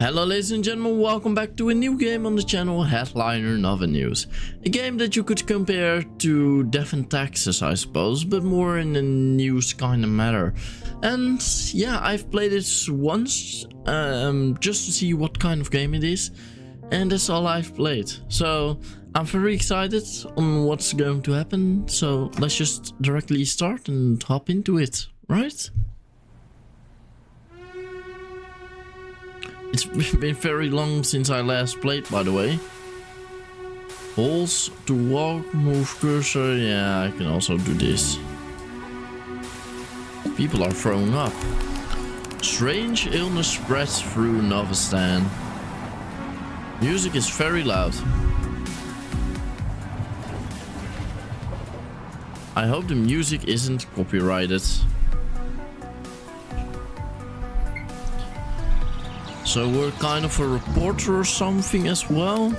Hello ladies and gentlemen, welcome back to a new game on the channel, Headliner Novinews. A game that you could compare to Death and Taxes, I suppose, but more in a news kind of matter. And yeah, I've played it once, just to see what kind of game it is. And that's all I've played. So I'm very excited on what's going to happen. So let's just directly start and hop into it, right? It's been very long since I last played, by the way. Holes to walk, move cursor. Yeah, I can also do this. People are throwing up. Strange illness spreads through Novinews. Music is very loud. I hope the music isn't copyrighted. So we're kind of a reporter or something as well.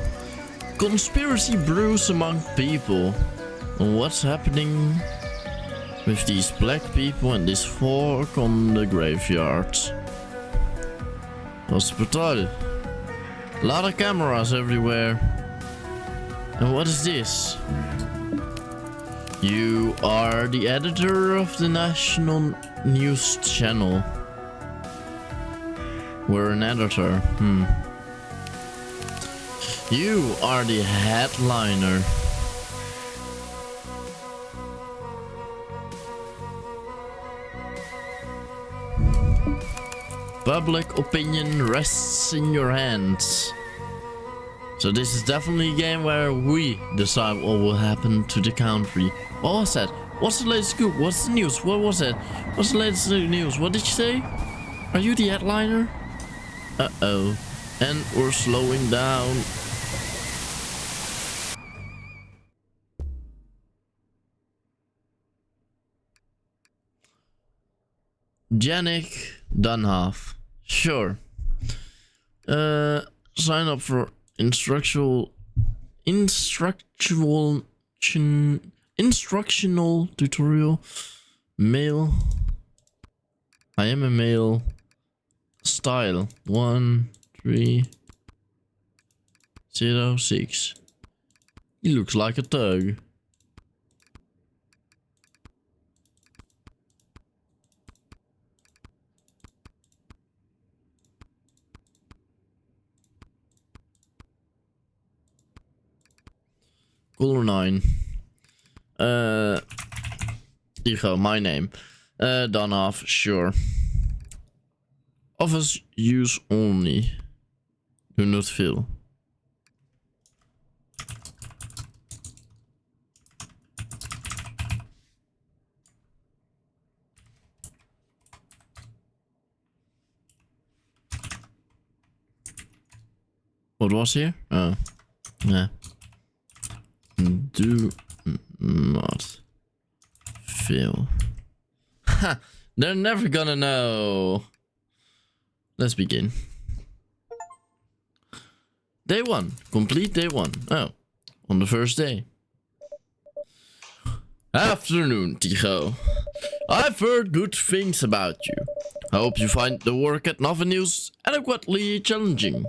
Conspiracy brews among people. What's happening with these black people and this fork on the graveyard? Hospital. A lot of cameras everywhere. And what is this? You are the editor of the national news channel. We're an editor. You are the headliner. Public opinion rests in your hands. So this is definitely a game where we decide what will happen to the country. What was that? What's the latest scoop? What's the news? What was that? What's the latest news? What did you say? Are you the headliner? Uh-oh. And we're slowing down. Janik Dunhalf. Sure. Sign up for instructional tutorial. Male. I am a male. Style 1306. He looks like a thug. Color 9. Here you go, my name. Done off, sure. Office use only. Do not fill. What was here? Oh, yeah. Do not fill. Ha! They're never gonna know. Let's begin. Day 1. Complete day 1. Oh, on the first day. Afternoon, Tycho. I've heard good things about you. I hope you find the work at Novinews adequately challenging.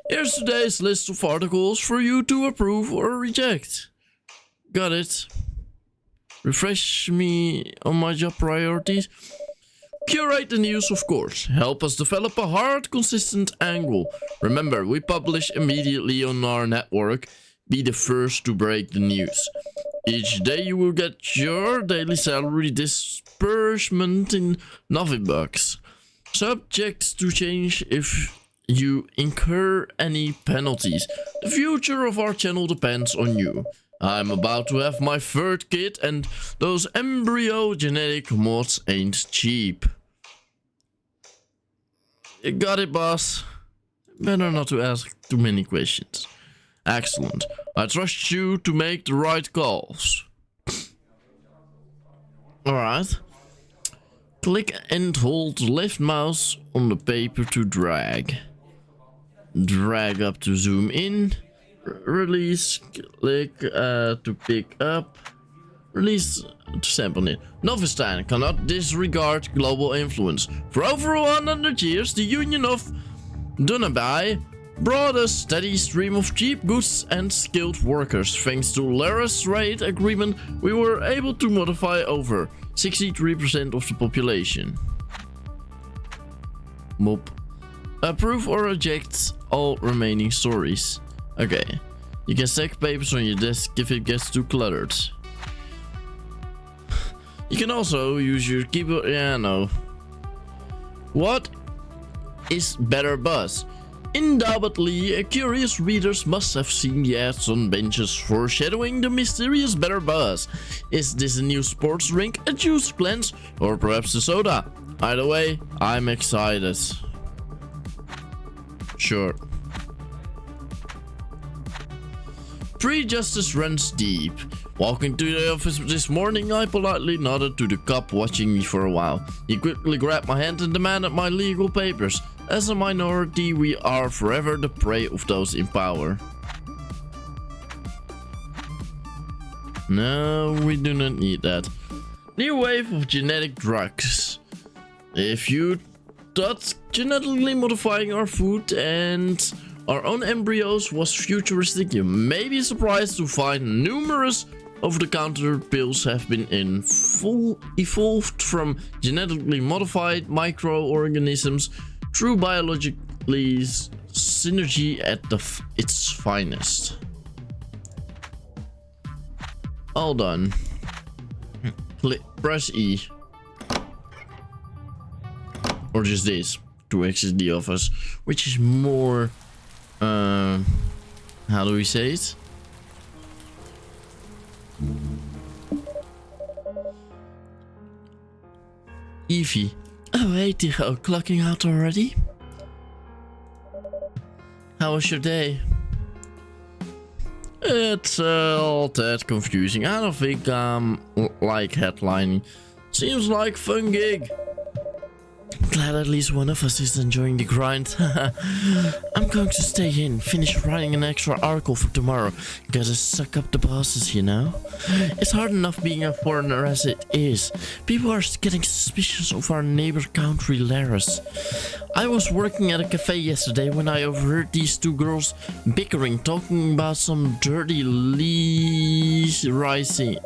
Here's today's list of articles for you to approve or reject. Got it. Refresh me on my job priorities. Curate the news, of course. Help us develop a hard, consistent angle. Remember, we publish immediately on our network. Be the first to break the news. Each day you will get your daily salary disbursement in Novibucks. Subject to change if you incur any penalties. The future of our channel depends on you. I'm about to have my third kid and those embryo genetic mods ain't cheap. You got it, boss. Better not to ask too many questions. Excellent. I trust you to make the right calls. Alright. Click and hold left mouse on the paper to drag. Drag up to zoom in. Release, click to pick up, release to sample it. Novinews cannot disregard global influence. For over 100 years, the Union of Dunabai brought a steady stream of cheap goods and skilled workers. Thanks to Lara's trade agreement, we were able to modify over 63% of the population. Mop. Approve or reject all remaining stories. Okay. You can stack papers on your desk if it gets too cluttered. You can also use your keyboard. Yeah, no. What is Better Buzz? Undoubtedly, curious readers must have seen the ads on benches foreshadowing the mysterious Better Buzz. Is this a new sports drink, a juice cleanse, or perhaps a soda? Either way, I'm excited. Sure. Pre-justice runs deep. Walking to the office this morning, I politely nodded to the cop watching me for a while. He quickly grabbed my hand and demanded my legal papers. As a minority, we are forever the prey of those in power. No, we do not need that. New wave of genetic drugs. If you thought genetically modifying our food and our own embryos was futuristic, you may be surprised to find numerous over-the-counter pills have been evolved from genetically modified microorganisms through biologically synergy at its finest. All done. Press E. Or just this to exit the office, which is more how do we say it? Evie. Oh hey Tigo, clocking out already? How was your day? It's all that confusing. I don't think like headlining. Seems like fun gig. Glad at least one of us is enjoying the grind. I'm going to stay in, finish writing an extra article for tomorrow. Gotta suck up the bosses, you know? It's hard enough being a foreigner as it is. People are getting suspicious of our neighbor country, Laris. I was working at a cafe yesterday when I overheard these two girls bickering, talking about some dirty rising.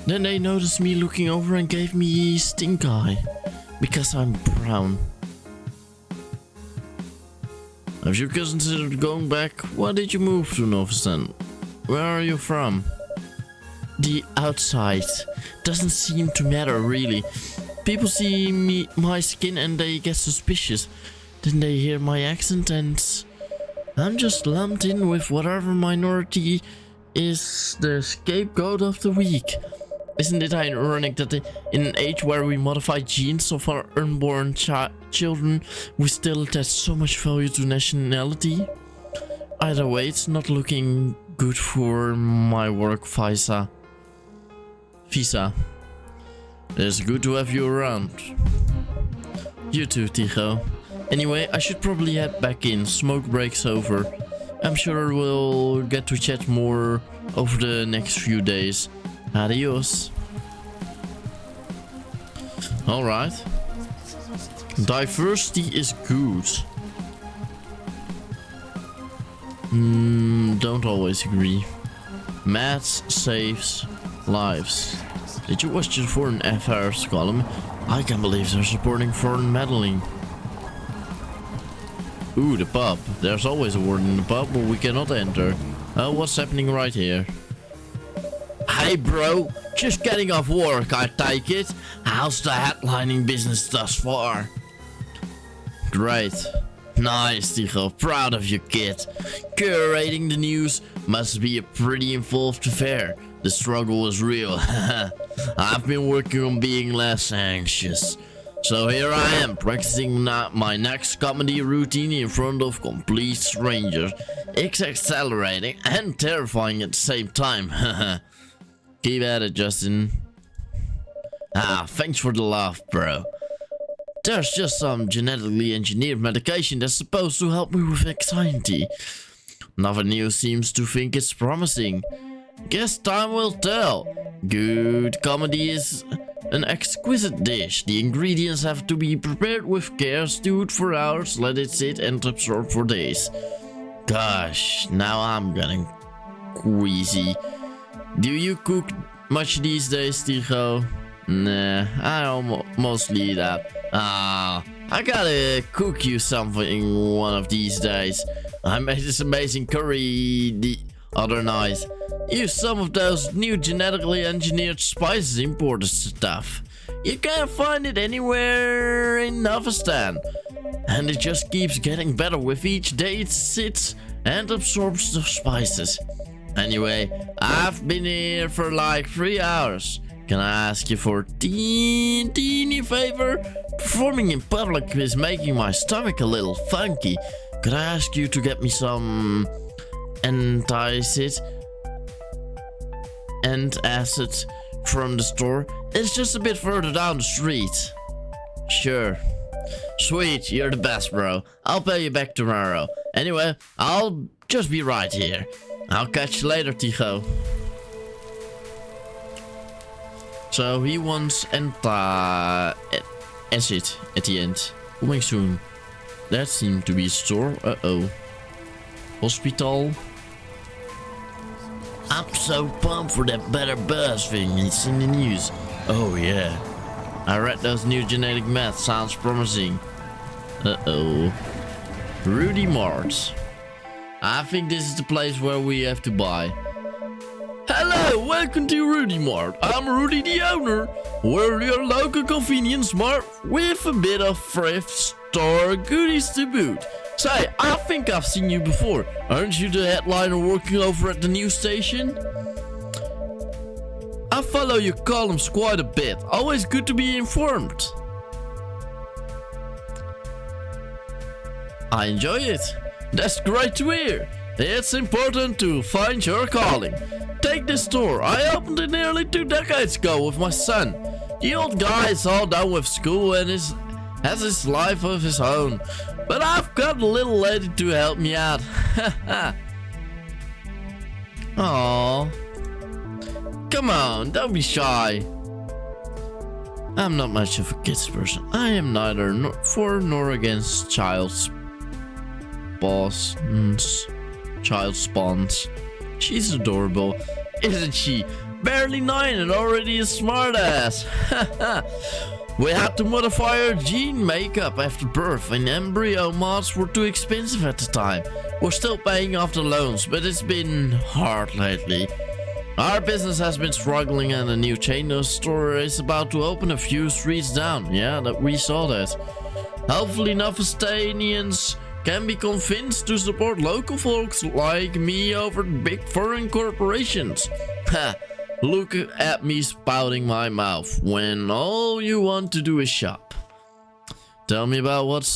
Then they noticed me looking over and gave me a stink eye. Because I'm brown. Have you considered going back? Why did you move to Novinews? Where are you from? The outside. Doesn't seem to matter really. People see my skin and they get suspicious. Then they hear my accent and I'm just lumped in with whatever minority is the scapegoat of the week. Isn't it ironic that in an age where we modify genes of our unborn children, we still attach so much value to nationality? Either way, it's not looking good for my work visa. It's good to have you around. You too, Tigo. Anyway, I should probably head back in. Smoke break's over. I'm sure we'll get to chat more over the next few days. Adios. Alright. Diversity is good. Don't always agree. Maths saves lives. Did you watch the foreign affairs column? I can't believe they're supporting foreign meddling. Ooh, the pub. There's always a word in the pub, but we cannot enter. What's happening right here? Hey bro, just getting off work, I take it. How's the headlining business thus far? Great. Nice, Tigo. Proud of you, kid. Curating the news must be a pretty involved affair. The struggle is real. I've been working on being less anxious. So here I am, practicing my next comedy routine in front of complete strangers. It's exhilarating and terrifying at the same time. Keep at it, Justin. Thanks for the laugh, bro. There's just some genetically engineered medication that's supposed to help me with anxiety. Novinews seems to think it's promising. Guess time will tell. Good comedy is An exquisite dish. The ingredients have to be prepared with care, stewed for hours, let it sit and absorb for days. Gosh, now I'm getting queasy. Do you cook much these days, Tigo? Nah, I mostly eat that. I gotta cook you something one of these days. I made this amazing curry the other night. Use some of those new genetically engineered spices imported stuff. You can't find it anywhere in Novinews. And it just keeps getting better with each day it sits and absorbs the spices. Anyway, I've been here for like 3 hours. Can I ask you for a teeny favor? Performing in public is making my stomach a little funky. Could I ask you to get me some antacid from the store? It's just a bit further down the street. Sure. Sweet, you're the best, bro. I'll pay you back tomorrow. Anyway, I'll just be right here. I'll catch you later, Tigo. So he wants acid at the end. Coming soon. That seemed to be a store. Uh-oh. Hospital. I'm so pumped for that better buzz thing. It's in the news. Oh yeah. I read those new genetic meth. Sounds promising. Uh-oh. Rudy Mart. I think this is the place where we have to buy. Hello, welcome to Rudy Mart. I'm Rudy the owner. We're your local convenience mart with a bit of thrift store goodies to boot. Say, I think I've seen you before. Aren't you the headliner working over at the news station? I follow your columns quite a bit. Always good to be informed. I enjoy it. That's great to hear. It's important to find your calling. Take this store. I opened it nearly 2 decades ago with my son. The old guy is all done with school and has his life of his own. But I've got a little lady to help me out. Aww. Come on, don't be shy. I'm not much of a kids person. I am neither for nor against child spawns. She's adorable, isn't she? Barely 9 and already a smartass. We had to modify her gene makeup after birth, and embryo mods were too expensive at the time. We're still paying off the loans, but it's been hard lately. Our business has been struggling, and a new chain store is about to open a few streets down. Yeah, we saw that. Hopefully Novistanians can be convinced to support local folks like me over big foreign corporations. Ha! Look at me spouting my mouth when all you want to do is shop. Tell me about what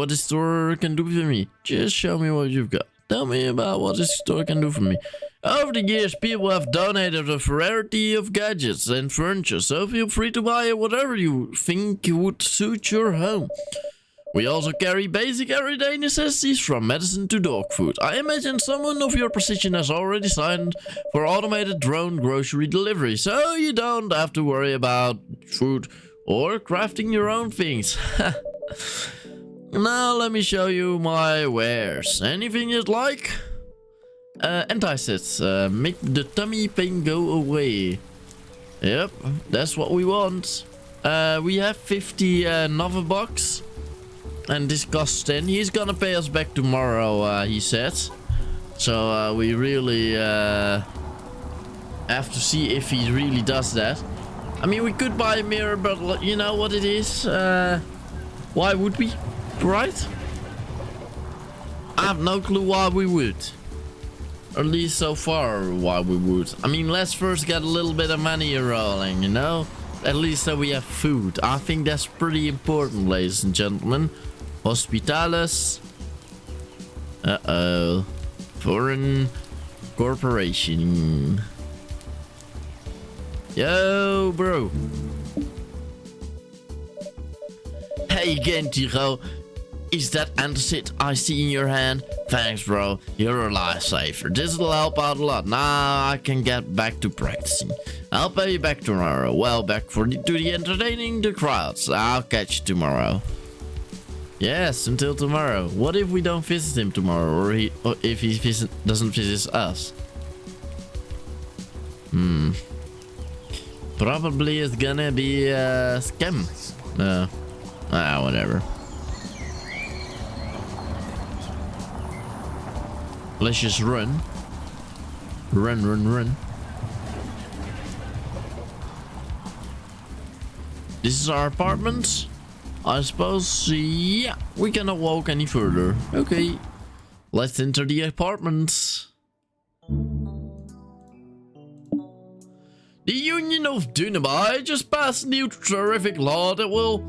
this store can do for me. Just show me what you've got. Tell me about what this store can do for me. Over the years, people have donated a variety of gadgets and furniture, so feel free to buy whatever you think would suit your home. We also carry basic everyday necessities from medicine to dog food. I imagine someone of your position has already signed for automated drone grocery delivery, so you don't have to worry about food or crafting your own things. Now let me show you my wares. Anything you'd like? Antacids. Make the tummy pain go away. Yep, that's what we want. We have 50 Nova bucks. And this costs 10. He's gonna pay us back tomorrow, he said. So we really have to see if he really does that. I mean, we could buy a mirror, but you know what it is? Why would we? Right? I have no clue why we would. Or at least so far why we would. I mean, let's first get a little bit of money rolling, you know? At least that we have food. I think that's pretty important, ladies and gentlemen. Hospitales. Uh-oh. Foreign corporation. Yo, bro. Hey again, Tigo. is that antacid I see in your hand? Thanks, bro. You're a lifesaver. This'll help out a lot. Now I can get back to practicing. I'll pay you back tomorrow. Well, back to the entertaining the crowds. I'll catch you tomorrow. Yes, until tomorrow. What if we don't visit him tomorrow, or if he doesn't visit us? Probably it's gonna be a scam. Whatever. Let's just run. Run. This is our apartment. I suppose, yeah, we cannot walk any further. Okay, let's enter the apartment. The Union of Dunabai just passed a new terrific law that will...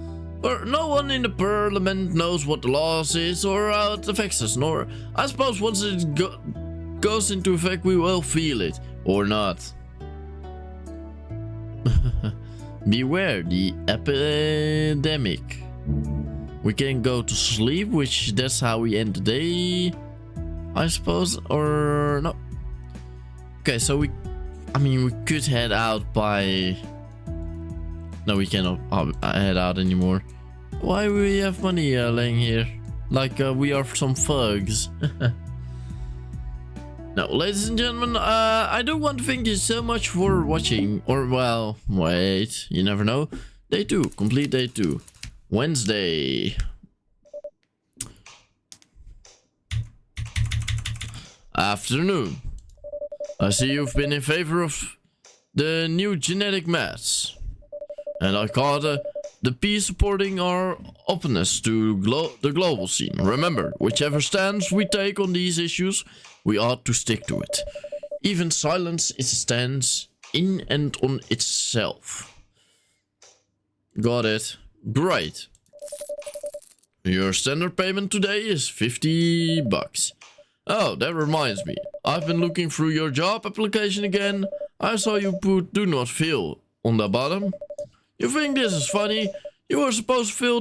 no one in the parliament knows what the law is or how it affects us, nor... I suppose once it goes into effect we will feel it, or not. Beware the epidemic. We can go to sleep, which that's how we end the day, I suppose, or no. Okay, so we could head out by... No, we cannot head out anymore. Why do we have money laying here? Like we are some thugs. Now, ladies and gentlemen, I do want to thank you so much for watching. Or, well, wait, you never know. Day 2, complete day 2. Wednesday. Afternoon. I see you've been in favor of the new genetic maths. And I call the piece supporting our openness to the global scene. Remember, whichever stance we take on these issues, we ought to stick to it. Even silence is a stance in and on itself. Got it. Great. Your standard payment today is $50. Oh, that reminds me. I've been looking through your job application again. I saw you put "do not fill" on the bottom. You think this is funny? You weren't supposed to fill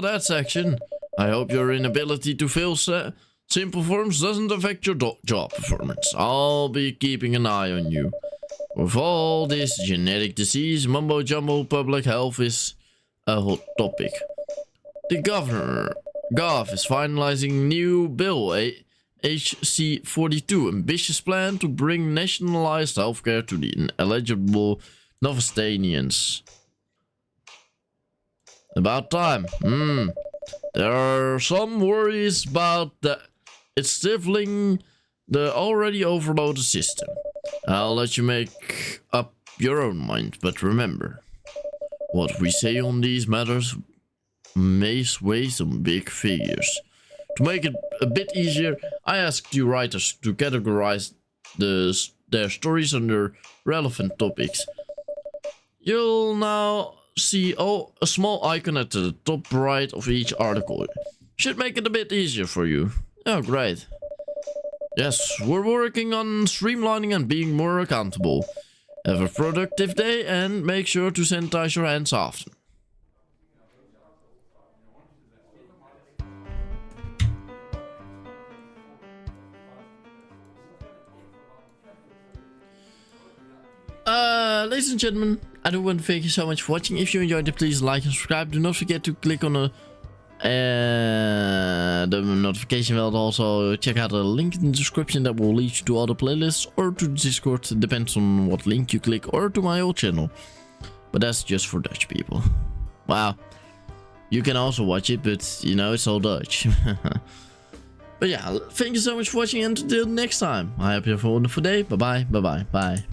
that section. I hope your inability to fill simple forms doesn't affect your job performance. I'll be keeping an eye on you. With all this genetic disease, mumbo jumbo, public health is a hot topic. The governor, Gov, is finalizing new bill, HC 42, ambitious plan to bring nationalized healthcare to the ineligible Novastanians. About time. There are some worries about that. It's stifling the already overloaded system. I'll let you make up your own mind, but remember, what we say on these matters may sway some big figures. To make it a bit easier, I asked you writers to categorize their stories under relevant topics. You'll now see a small icon at the top right of each article. Should make it a bit easier for you. Oh, great. Yes, we're working on streamlining and being more accountable. Have a productive day and make sure to sanitize your hands often. Ladies and gentlemen, I do want to thank you so much for watching. If you enjoyed it, please like and subscribe. Do not forget to click on the notification bell. Also, check out the link in the description that will lead you to all the playlists or to Discord. Depends on what link you click, or to my old channel. But that's just for Dutch people. Wow. You can also watch it, but you know, it's all Dutch. But yeah, thank you so much for watching, and until next time, I hope you have a wonderful day. Bye bye, bye bye, bye.